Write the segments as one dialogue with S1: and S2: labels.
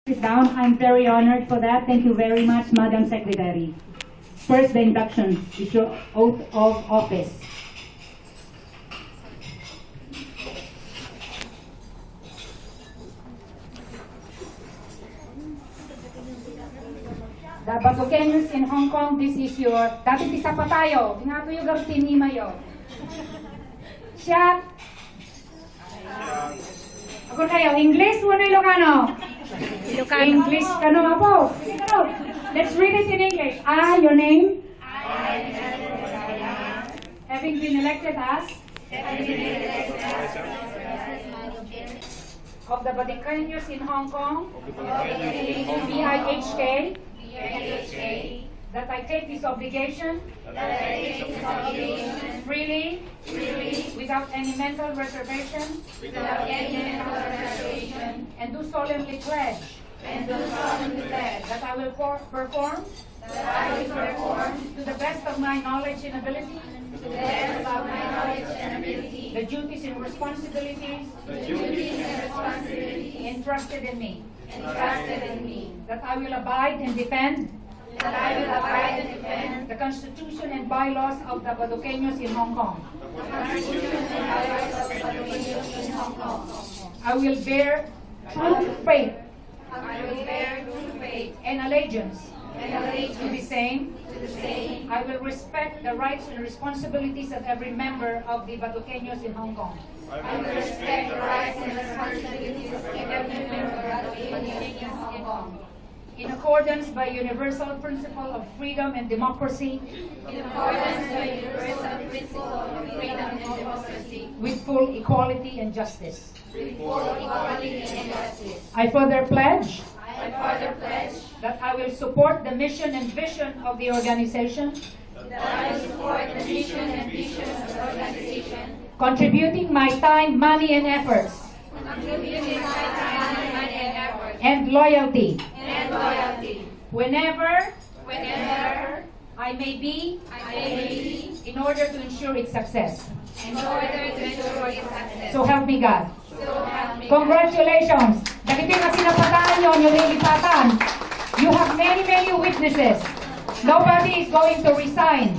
S1: Sit down. I'm very honored for that. Thank you very much, Madam Secretary. First, the induction is your oath of office. The BADOQUENEOS in Hong Kong, this is your... Dati isa pa tayo. Tingato yung gartini mayo. Siya. Ako kayo, English o Ilocano?
S2: Ilocano.
S1: English, kano po? Let's read it in English. Your name? Having been elected as? Of the BADOQUENEOS in Hong Kong? BIHK? That I take this obligation freely, without any mental reservation, and do solemnly pledge that I will perform to the best of my knowledge and ability the duties and responsibilities entrusted in me. That I will abide and defend the Constitution and bylaws of the BADOQUENEOS in Hong Kong. I will bear true faith and allegiance to the same. I will respect the rights and responsibilities of every member of the BADOQUENEOS in Hong Kong.
S2: I will respect the rights and responsibilities of every member of the BADOQUENEOS in Hong Kong.
S1: In accordance by universal principle of freedom and democracy.
S2: In accordance with the universal principle of freedom and democracy.
S1: With full equality and justice.
S2: With full equality and justice.
S1: I further pledge.
S2: That
S1: I will support the mission and vision of the organization.
S2: I will support the mission and vision of the organization.
S1: Contributing my time, money, and efforts.
S2: Contributing my time, money, and efforts.
S1: And loyalty.
S2: Whenever
S1: I may be. In order to ensure its success. So help me God. Congratulations! Dakitin na sinapatan nyo yung lilipatan. You have many witnesses. Nobody is going to resign.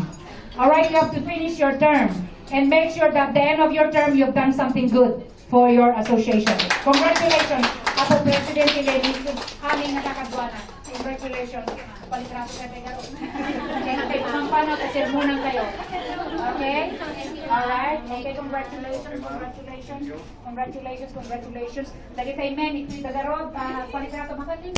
S1: Alright, you have to finish your term. And make sure that at the end of your term, you've done something good for your association. Congratulations! Ako, President Lenny, aming nakakadwana. Congratulations! Palitrato ka tayo. Kaya kayo kumampana kasi munang kayo. Okay? Alright? Okay, congratulations. Lagi tayo men, ito yung tagarod. Palitrato, makating.